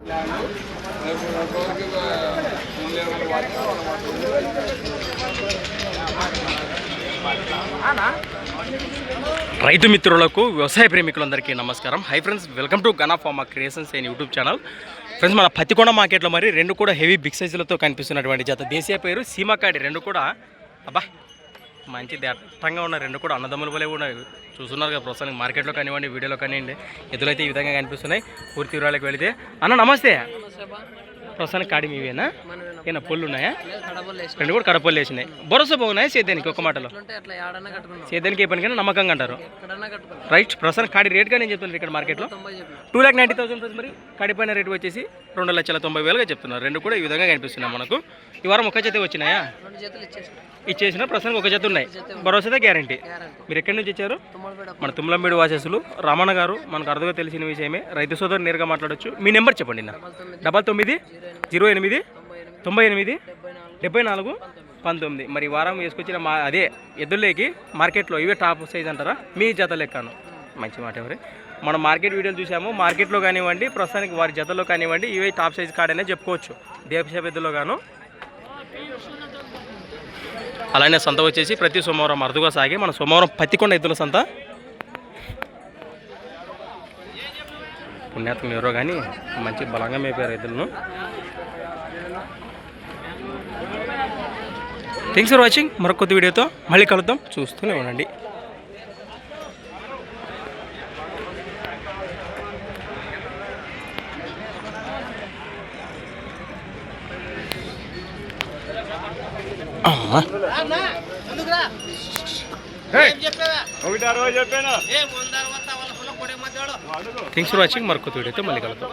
రైతు మిత్రులకు వ్యవసాయ ప్రేమికులందరికీ నమస్కారం. Hi friends, welcome to Gana pharma creations and YouTube channel. Friends, మన పత్తికొండ మార్కెట్లో మరి రెండు కూడా హెవీ బిగ్ సైజులతో కనిపిస్తున్నటువంటి జత దేశీయ పేరు సీమకాడి. రెండు కూడా అబ్బా మంచి దట్టంగా ఉన్న రెండు కూడా అన్నదమ్ముల వలె కూడా చూస్తున్నారు కదా. ప్రస్తుతానికి మార్కెట్లో కానివ్వండి, వీడియోలో కానివ్వండి, ఎదులైతే ఈ విధంగా కనిపిస్తున్నాయి. పూర్తి వివరాలకు వెళితే అన్న నమస్తే. ప్రస్తుతానికి కాడి మీవేనా? ఏనా పొల్లు ఉన్నాయా? రెండు కూడా కడపల్లి వేసినాయి. భరోసా బాగున్నాయి సేద్యానికి? ఒక మాటలో సేద్యానికి ఏ పనికైనా నమ్మకంగా అంటారు. రైట్. ప్రస్తుతానికి కాడి రేట్గా నేను చెప్తున్నాను ఇక్కడ మార్కెట్లో 2,90,000 మరి కాడి పైన రేటు వచ్చేసి 2,90,000గా చెప్తున్నారు. రెండు కూడా ఈ విధంగా కనిపిస్తున్నాయి మనకు. ఈ వారం ఒక జత వచ్చినాయా? ఇచ్చేసిన ప్రస్తుతానికి ఒక జత ఉన్నాయి. భరోసాదే గ్యారంటీ. మీరు ఎక్కడి నుంచి ఇచ్చారు? మన తుమ్మలంబేడు వాసేసులు రామన్న గారు. మనకు అర్థంగా తెలిసిన విషయమే. రైతు సోదరు నేరుగా మాట్లాడవచ్చు. మీ నెంబర్ చెప్పండి. 9908987419. మరి వారం వేసుకొచ్చిన అదే ఎద్దుల్లోకి మార్కెట్లో ఇవే టాప్ సైజ్ అంటారా? మీ జత లెక్కను మంచి మాట. ఎవరి మనం మార్కెట్ వీడియోలు చూసాము. మార్కెట్లో కానివ్వండి, ప్రస్తుతానికి వారి జతలో కానివ్వండి, ఇవే టాప్ సైజ్ కాడనే చెప్పుకోవచ్చు. దేశ ఎద్దులో గాను. అలానే సంత వచ్చేసి ప్రతి సోమవారం అరుదుగా సాగి మన సోమవారం పత్తికొండ ఎద్దుల సంత. పుణ్యాత్మ ఎవరో కానీ మంచి బలంగా మేపారు ఎద్దులను. Thanks for watching. మరొక కొత్త వీడియోతో మళ్ళీ కలుద్దాం. చూస్తూనే ఉండండి. Thanks for watching. మరొక కొత్త వీడియోతో మళ్ళీ కలుద్దాం.